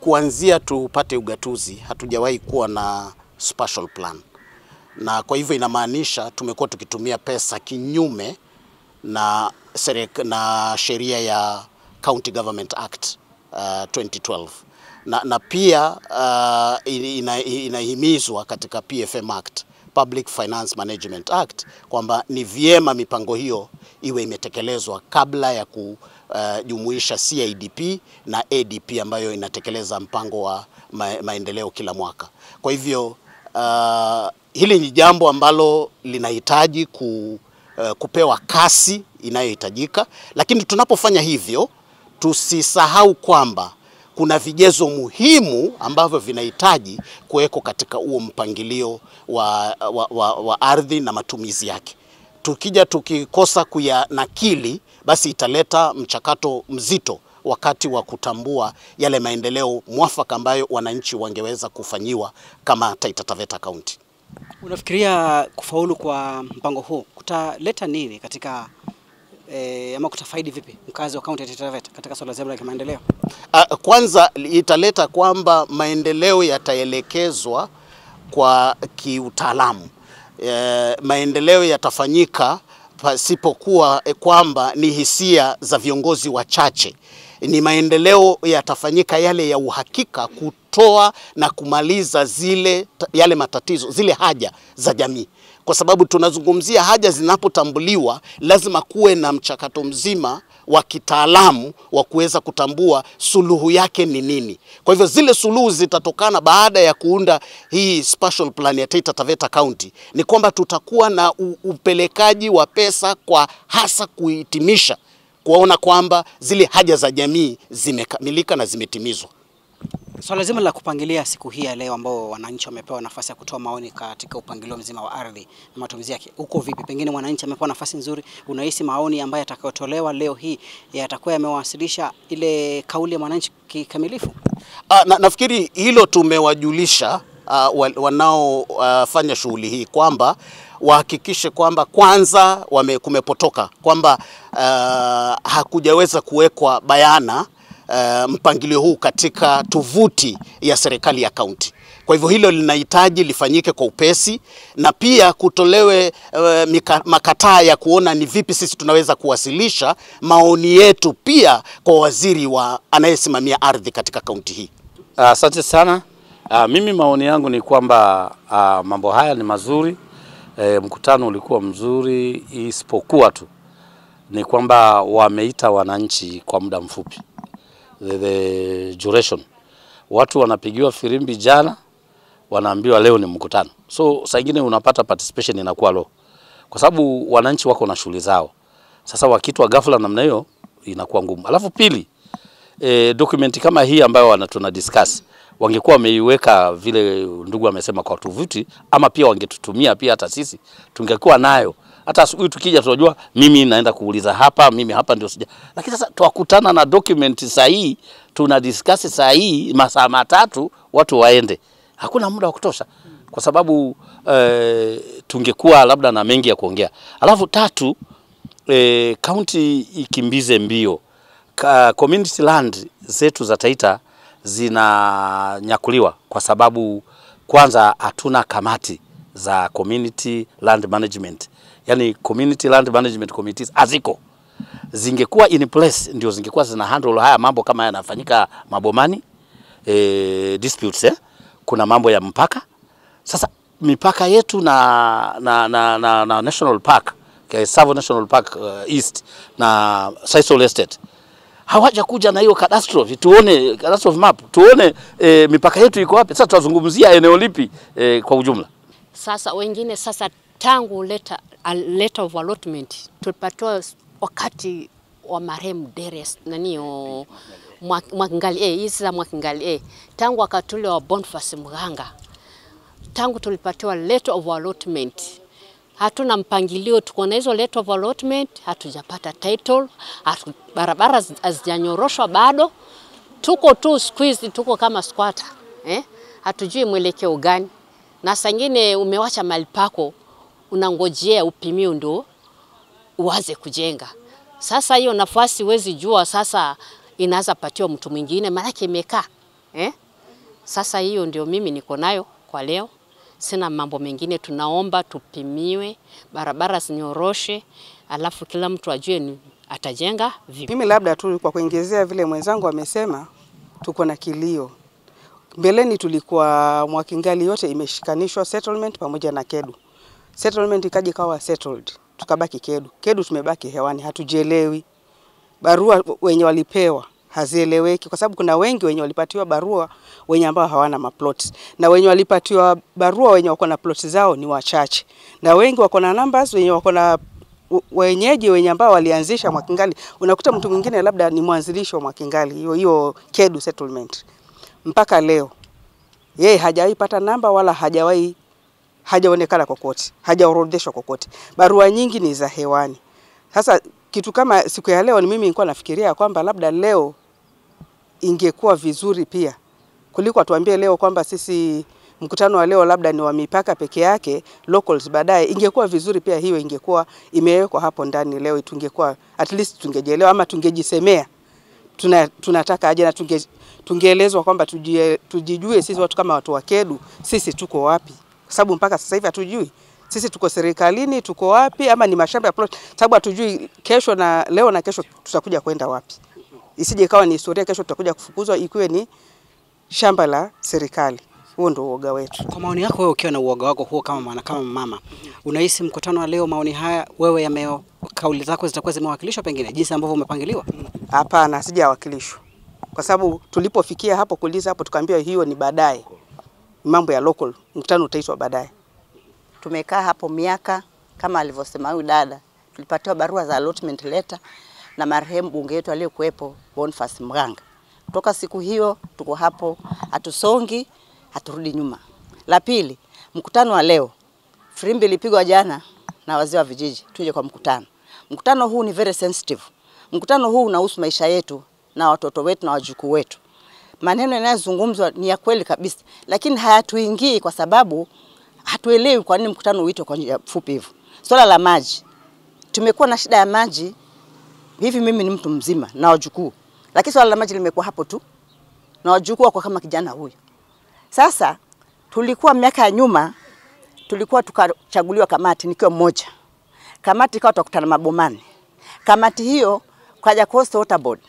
kuanzia tupate ugatuzi hatujawahi kuwa na spatial plan, na kwa hivyo inamaanisha tumekuwa tukitumia pesa kinyume na sheria ya County Government Act 2012 na pia inahimizwa katika PFM Act, Public Finance Management Act, kwamba ni vyema mipango hiyo iwe imetekelezwa kabla ya kujumuisha CIDP na ADP ambayo inatekeleza mpango wa maendeleo kila mwaka. Kwa hivyo hili ni jambo ambalo linahitaji kupewa kasi inayohitajika, lakini tunapofanya hivyo tusisahau kwamba kuna vigezo muhimu vinahitaji kuweko katika huo mpangilio wa ardhi na matumizi yake. Tukikosa kuyanakili, basi italeta mchakato mzito wakati wa kutambua yale maendeleo mwafaka ambayo wananchi wangeweza kufanyiwa kama Taita Taveta County. Unafikiria kufaulu kwa mpango huu kutaleta nini katika ama kutafaidi vipi mkazi wa kaunti ya Taita Taveta katika swala zima la kimaendeleo? Kwanza italeta kwamba maendeleo yataelekezwa kwa kiutaalamu. Maendeleo yatafanyika pasipokuwa kwamba ni hisia za viongozi wachache. Ni maendeleo yatafanyika yale ya uhakika, kutoa na kumaliza yale matatizo, zile haja za jamii. Kwa sababu tunazungumzia haja zinapotambuliwa, lazima kuwe na mchakato mzima wa kitaalamu wa kuweza kutambua suluhu yake ni nini. Kwa hivyo zile suluhu zitatokana baada ya kuunda hii spatial plan ya Taita Taveta County, ni kwamba tutakuwa na upelekaji wa pesa kwa hasa kuhitimisha, kuona kwamba zile haja za jamii zimekamilika na zimetimizwa. Swala zima la kupangilia siku hii ya leo ambao wananchi wamepewa nafasi ya kutoa maoni katika upangilio mzima wa ardhi na matumizi yake, uko vipi? Pengine mwananchi amepewa nafasi nzuri, unahisi maoni ambayo yatakayotolewa leo hii yatakuwa yamewasilisha ile kauli ya mwananchi kikamilifu? Nafikiri hilo tumewajulisha wanaofanya shughuli hii kwamba wahakikishe kwamba kwanza kumepotoka kwamba hakujaweza kuwekwa bayana mpangilio huu katika tovuti ya serikali ya kaunti. Kwa hivyo hilo linahitaji lifanyike kwa upesi, na pia kutolewe makataa ya kuona ni vipi sisi tunaweza kuwasilisha maoni yetu pia kwa waziri anayesimamia ardhi katika kaunti hii. Asante sana. Mimi maoni yangu ni kwamba mambo haya ni mazuri. Mkutano ulikuwa mzuri, isipokuwa tu ni kwamba wameita wananchi kwa muda mfupi. The duration. Watu wanapigiwa firimbi jana, wanaambiwa leo ni mkutano. So saa nyingine unapata participation inakuwa low, kwa sababu wananchi wako na shughuli zao. Sasa wakitwa ghafla namna hiyo inakuwa ngumu. Alafu pili, document kama hii ambayo tuna discuss, wangekuwa wameiweka vile ndugu amesema kwa tovuti, ama pia wangetutumia pia hata sisi tungekuwa nayo. Hata asubuhi tukija tunajua mimi naenda kuuliza hapa, mimi hapa ndio sija. Lakini sasa tuwakutana na document sahihi, tuna discuss sahihi, masaa matatu watu waende. Hakuna muda wa kutosha, kwa sababu tungekuwa labda na mengi ya kuongea. Alafu tatu, county ikimbize mbio. Community land zetu za Taita zinanyakuliwa kwa sababu kwanza hatuna kamati za community land management. Yani community land management committees haziko. Zingekuwa in place ndio zingekuwa zina handle haya mambo kama yanafanyika mabomani, disputes, kuna mambo ya mpaka. Sasa mipaka yetu na National Park, Tsavo National Park East na Sisal Estate, hawaja kuja na hiyo catastrophe, tuone catastrophe map, tuone mipaka yetu iko wapi. Sasa tutazungumzia eneo lipi kwa ujumla. Sasa wengine tangu letter of allotment tulipatiwa wakati wa marehemu Deres Mwakingali Isa Mwakingali tangu wakati ule wa Boniface Muganga, tangu tulipatiwa letter of allotment hatuna mpangilio. Tuko na hizo letter of allotment, hatujapata title, barabara hazijanyoroshwa bado, tuko tu squeeze, tuko kama squatter, hatujui mwelekeo gani. Na sangine umewacha mali pako, unangojea upimio ndo uanze kujenga. Sasa hiyo nafasi wezi jua sasa inaanza patiwa mtu mwingine, maana imekaa Sasa hiyo ndio mimi niko nayo kwa leo. Sina mambo mengine, tunaomba tupimiwe, barabara zinyoroshe, alafu kila mtu ajue ni atajenga vipi. Mimi labda tu kwa kuongezea vile mwenzangu amesema, tuko na kilio. Mbeleni tulikuwa Mwakingali yote imeshikanishwa settlement pamoja na Kedu. Settlement ikaje kawa settled, tukabaki Kedu. Kedu tumebaki hewani, hatujielewi. Barua wenye walipewa hazieleweki kwa sababu kuna wengi wenye walipatiwa barua wenye ambao hawana maplots, na wenye walipatiwa barua wenye wako na plots zao ni wachache, na wengi wako na numbers wenye wako na wenyeji wenye ambao walianzisha Mwakingali. Unakuta mtu mwingine labda ni mwanzilishi wa Mwakingali hiyo Kedu settlement, mpaka leo yeye hajawahi pata namba wala hajaonekana kokote, hajaorodheshwa kokote. Barua nyingi ni za hewani. Sasa kitu kama siku ya leo, ni mimi nilikuwa nafikiria kwamba labda leo ingekuwa vizuri pia kuliko tuambie leo kwamba sisi mkutano wa leo labda ni wa mipaka peke yake, locals baadaye. Ingekuwa vizuri pia hiyo ingekuwa imewekwa hapo ndani leo, tungekuwa at least tungejielewa ama tungejisemea tunataka aje, na tungeelezwa kwamba tujijue sisi watu kama watu wa Kedu sisi tuko wapi, kwa sababu mpaka sasa hivi hatujui sisi tuko serikalini tuko wapi, ama ni mashamba ya plot, sababu hatujui kesho na leo na kesho tutakuja kwenda wapi. Isije kawa ni historia kesho tutakuja kufukuzwa ikiwe ni shamba la serikali. Huo ndio uoga wetu. Kwa maoni yako wewe, ukiwa na uoga wako huo kama mama, unahisi mkutano wa leo, maoni haya wewe kauli zako zitakuwa zimewakilishwa pengine jinsi ambavyo umepangiliwa? Hapana, sijawakilishwa. Kwa sababu tulipofikia hapo kuuliza hapo tukaambiwa hiyo ni baadaye. Mambo ya local, mkutano utaitwa baadaye. Tumekaa hapo miaka kama alivyosema huyu dada. Tulipatiwa barua za allotment letter na marehemu bunge wetu aliyekuepo Boniface Muganga. Kutoka siku hiyo tuko hapo, hatusongi, haturudi nyuma. La pili, mkutano wa leo. Firimbi ilipigwa jana na wazee wa vijiji tuje kwa mkutano. Mkutano huu ni very sensitive. Mkutano huu unahusu maisha yetu na watoto wetu na wajukuu wetu. Maneno yanayozungumzwa ni ya kweli kabisa, lakini hayatuingii kwa sababu hatuelewi kwa nini mkutano uitwe kwa njia fupi hivyo. Swala la maji. Tumekuwa na shida ya maji. Hivi mimi ni mtu mzima na wajukuu. Lakini swala la maji limekuwa hapo tu. Na wajukuu wako kama kijana huyu. Sasa tulikuwa miaka ya nyuma tulikuwa tukachaguliwa kamati nikiwa mmoja. Kamati ikawa tukutana Mabomani. Kamati hiyo kaja Coast Water Board.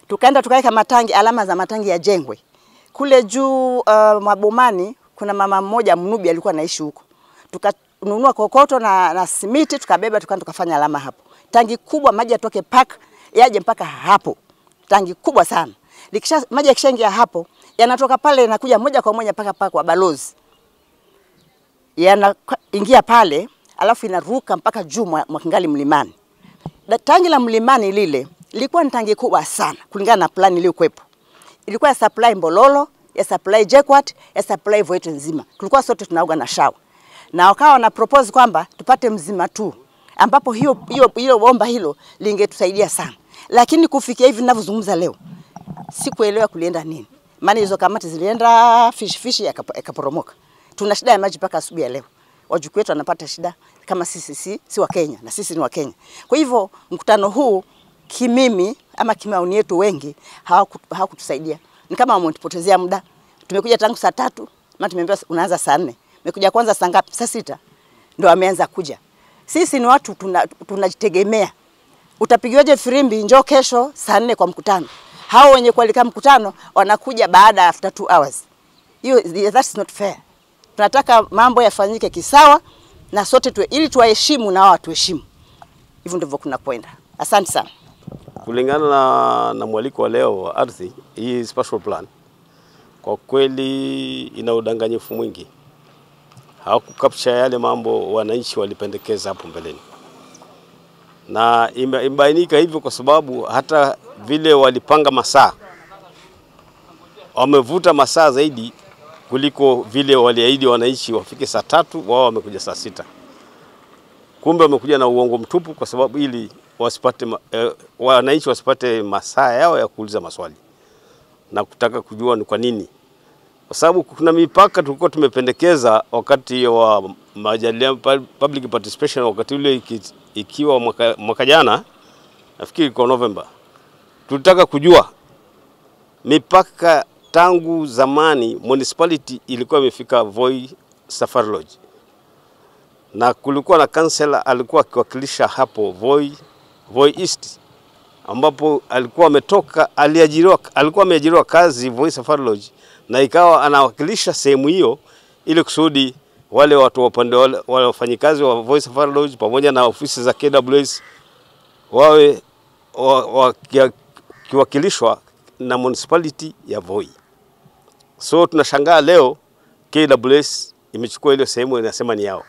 Tukaenda tukaweka matangi, alama za matangi ya jengwe. Kule juu Mabomani kuna mama mmoja Mnubi alikuwa anaishi huko. Tukanunua kokoto na simiti tukabeba tukaenda tukafanya alama hapo. Tangi kubwa maji yatoke park yaje mpaka hapo. Tangi kubwa sana. Maji yakishaingia hapo yanatoka pale yanakuja moja kwa moja mpaka park wa balozi. Yanaingia pale alafu inaruka mpaka juu Mwakingali mlimani. Tangi la mlimani lile lilikuwa ni tangi kubwa sana kulingana na plan iliyokuepo. Ilikuwa ya supply Mbololo, ya supply Jekwat, ya supply Voito nzima. Tulikuwa sote tunaoga na shawa. Na wakawa na propose kwamba tupate mzima tu, ambapo hiyo bomba hilo lingetusaidia sana. Lakini kufikia hivi ninavyozungumza leo sikuelewa kulienda nini. Maana hizo kamati zilienda fish yakaporomoka. Tuna shida ya maji mpaka asubuhi ya leo. Wajukuu wetu wanapata shida kama sisi si wa Kenya na sisi ni wa Kenya. Kwa hivyo mkutano huu kimimi ama kimaoni yetu wengi hawakutusaidia. Ni kama wametupotezea muda. Tumekuja tangu saa 3, maana tumeambiwa unaanza saa 4. Tumekuja kwanza saa ngapi? Saa 6. Ndio wameanza kuja. Sisi ni watu tunajitegemea. Utapigiwaje firimbi njoo kesho saa 4 kwa mkutano? Hao wenye kualika mkutano wanakuja baada after 2 hours. Hiyo that's not fair. Tunataka mambo yafanyike kisawa na sote ili tuwaheshimu na wao tuheshimu. Hivyo ndivyo kunakwenda. Asante sana. Kulingana na mwaliko wa leo wa ardhi, hii special plan kwa kweli ina udanganyifu mwingi. Hawakukapcha yale mambo wananchi walipendekeza hapo mbeleni. Na imebainika hivyo kwa sababu hata vile walipanga masaa, wamevuta masaa zaidi kuliko vile waliahidi wananchi wafike saa 3, wao wamekuja saa 6. Kumbe wamekuja na uongo mtupu kwa sababu ili wananchi wasipate masaa yao ya kuuliza maswali na kutaka kujua ni kwa nini. Kwa sababu kuna mipaka tulikuwa tumependekeza wakati wa majadiliano public participation, wakati ule ikiwa mwaka jana, nafikiri kwa November. Tulitaka kujua mipaka tangu zamani municipality ilikuwa imefika Voi Safari Lodge, na kulikuwa na councillor alikuwa akiwakilisha hapo Voi East, ambapo alikuwa ameajiriwa kazi Voi Safari Lodge, na ikawa anawakilisha sehemu hiyo ili kusudi wale watu wa upande wale wafanyikazi wa Voi Safari Lodge pamoja na ofisi za KWS wawe kiwakilishwa na municipality ya Voi. So tunashangaa leo KWS imechukua ile sehemu, inasema ni yao.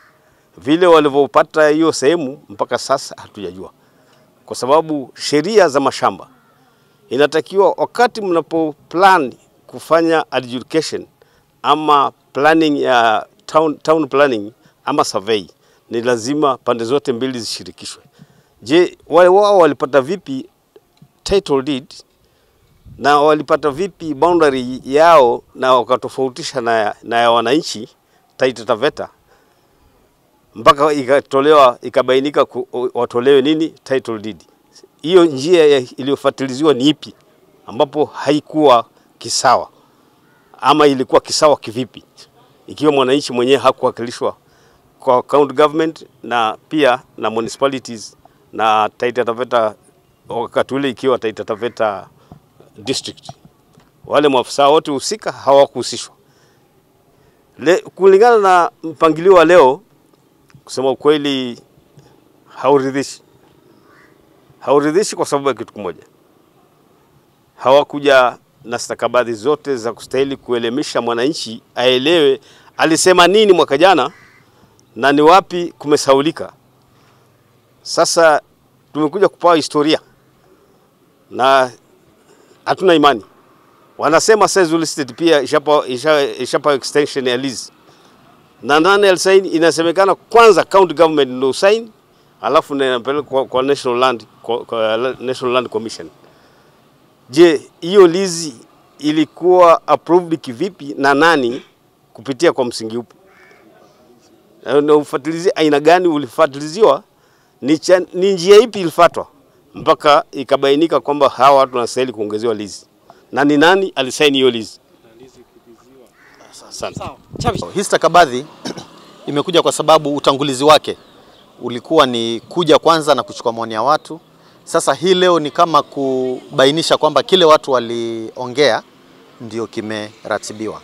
Vile walivyopata hiyo sehemu mpaka sasa hatujajua, kwa sababu sheria za mashamba inatakiwa wakati mnapo plan kufanya adjudication ama planning ya town planning ama survey, ni lazima pande zote mbili zishirikishwe. Je, wao walipata vipi title deed na walipata vipi boundary yao na wakatofautisha na ya wananchi Taita Taveta mpaka ikabainika watolewe nini title deed? Hiyo njia iliyofuatiliziwa ni ipi ambapo haikuwa kisawa, ama ilikuwa kisawa kivipi ikiwa mwananchi mwenyewe hakuwakilishwa kwa county government na pia na municipalities na Taita Taveta wakati ule ikiwa Taita Taveta district? Wale maafisa wote husika hawakuhusishwa. Kulingana na mpangilio wa leo, kusema ukweli hauridhishi kwa sababu ya kitu kimoja: hawakuja na stakabadhi zote za kustahili kuelimisha mwananchi aelewe alisema nini mwaka jana na ni wapi kumesaulika. Sasa tumekuja kupawa historia na hatuna imani. Wanasema Sezulu State pia ishapa extension ya lease, na nani alisaini? Inasemekana kwanza county government ndio sign, alafu inapelekwa kwa National Land Commission. Je, hiyo lease ilikuwa approved kivipi na nani, kupitia kwa msingi upi? Na ufuatilizi aina gani ulifuatiliziwa? Ni njia ipi ilifuatwa mpaka ikabainika kwamba hawa watu wanastahili kuongezewa lease? Na ni nani alisaini hiyo lease? Sawa. Hii stakabadhi imekuja kwa sababu utangulizi wake ulikuwa ni kuja kwanza na kuchukua maoni ya watu. Sasa hii leo ni kama kubainisha kwamba kile watu waliongea ndio kimeratibiwa,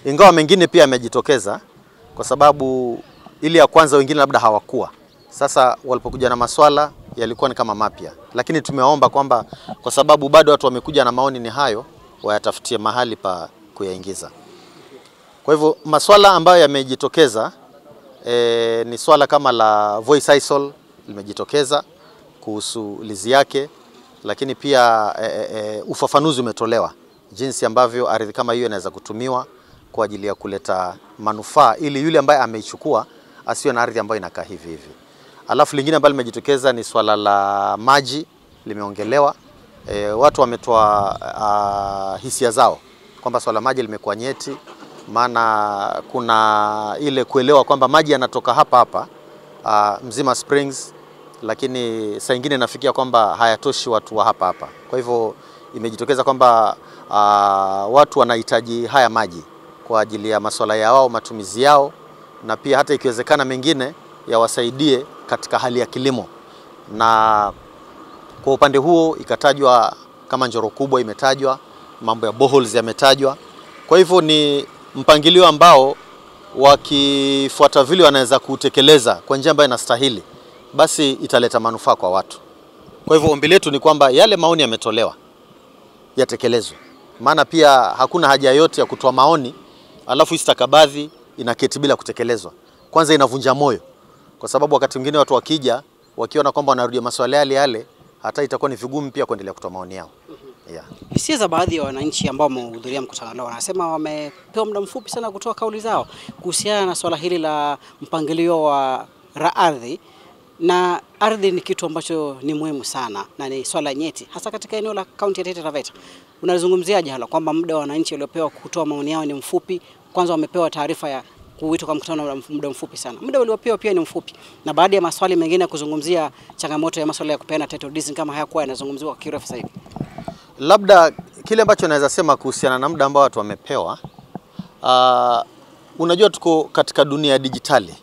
ingawa mengine pia yamejitokeza, kwa sababu ili ya kwanza wengine labda hawakuwa. Sasa walipokuja na maswala yalikuwa ni kama mapya, lakini tumeomba kwamba kwa sababu bado watu wamekuja na maoni ni hayo, wayatafutie mahali pa kuyaingiza. Kwa hivyo maswala ambayo yamejitokeza ni swala kama la Voi Sisal limejitokeza kuhusu lizi yake, lakini pia ufafanuzi umetolewa jinsi ambavyo ardhi kama hiyo inaweza kutumiwa kwa ajili ya kuleta manufaa, ili yule ambaye ameichukua asiwe na ardhi ambayo inakaa hivi hivi. Alafu lingine ambalo limejitokeza ni swala la maji limeongelewa. Watu wametoa hisia zao kwamba swala maji limekuwa nyeti, maana kuna ile kuelewa kwamba maji yanatoka hapa Mzima Springs, lakini saa nyingine nafikia kwamba hayatoshi watu wa hapa. Kwa hivyo imejitokeza kwamba watu wanahitaji haya maji kwa ajili ya masuala yao, matumizi yao, na pia hata ikiwezekana mengine yawasaidie katika hali ya kilimo. Na kwa upande huo ikatajwa kama Njoro Kubwa imetajwa, mambo ya boreholes yametajwa. Kwa hivyo ni mpangilio ambao wakifuata vile wanaweza kutekeleza kwa njia ambayo inastahili, basi italeta manufaa kwa watu. Kwa hivyo ombi letu ni kwamba yale maoni yametolewa yatekelezwe, maana pia hakuna haja yote ya kutoa maoni alafu istakabadhi inaketi bila kutekelezwa. Kwanza inavunja moyo, kwa sababu wakati mwingine watu wakija wakiona kwamba wanarudia maswala yale hata itakuwa ni vigumu pia kuendelea kutoa maoni yao. Yeah. Hisia za baadhi ya wananchi ambao wamehudhuria mkutano leo, wanasema wamepewa muda mfupi sana kutoa kauli zao kuhusiana na swala hili la mpangilio wa ardhi, na ardhi ni kitu ambacho ni muhimu sana na ni swala nyeti hasa katika eneo la kaunti ya Taita Taveta. Unazungumziaje hilo kwamba muda wa wananchi waliopewa kutoa maoni yao ni mfupi? Kwanza wamepewa taarifa ya kuitwa kwa mkutano muda mfupi sana. Muda waliopewa pia ni mfupi, na baadhi ya maswali mengine ya kuzungumzia changamoto ya masuala ya kupeana title deeds kama hayakuwa yanazungumziwa kirefu zaidi. Labda Kile ambacho naweza sema kuhusiana na muda ambao watu wamepewa, unajua tuko katika dunia ya dijitali,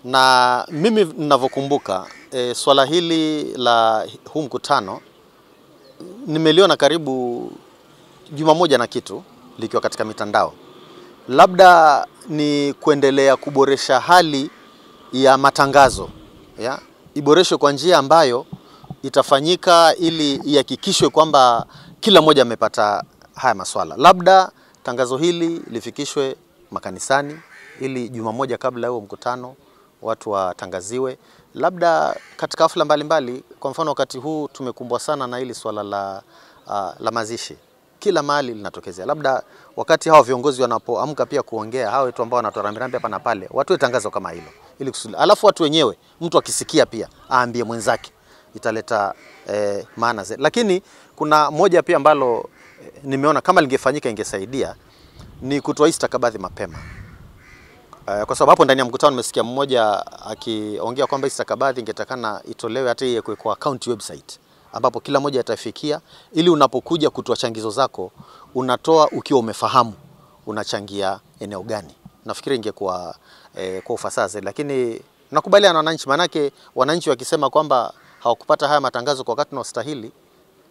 na mimi ninavyokumbuka swala hili la huu mkutano nimeliona karibu juma moja na kitu likiwa katika mitandao. Labda ni kuendelea kuboresha hali ya matangazo, ya iboreshwe kwa njia ambayo itafanyika ili ihakikishwe kwamba kila mmoja amepata haya maswala. Labda tangazo hili lifikishwe makanisani ili juma moja kabla huo mkutano watu watangaziwe. Labda katika hafla mbalimbali, kwa mfano wakati huu tumekumbwa sana na hili swala la mazishi. Kila mahali linatokezea. Labda wakati hao viongozi wanapoamka pia kuongea, hao wetu ambao wanatoa rambirambi hapa na pale, watoe tangazo kama hilo ili kusudi. Alafu watu wenyewe, mtu akisikia pia aambie mwenzake, italeta maana zaidi. Lakini kuna moja pia ambalo nimeona kama lingefanyika ingesaidia, ni kutoa stakabadhi mapema. Kwa sababu hapo ndani ya mkutano nimesikia mmoja akiongea kwamba stakabadhi ingetakana itolewe hata iwe kwa county website, ambapo kila mmoja atafikia, ili unapokuja kutoa changizo zako unatoa ukiwa umefahamu unachangia eneo gani. Nafikiri ingekuwa kwa ufasaha zaidi, lakini nakubaliana na wananchi, manake wananchi wakisema kwamba hawakupata haya matangazo kwa wakati unaostahili,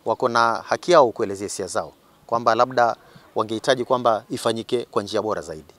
wako na haki yao kuelezea hisia zao kwamba labda wangehitaji kwamba ifanyike kwa njia bora zaidi.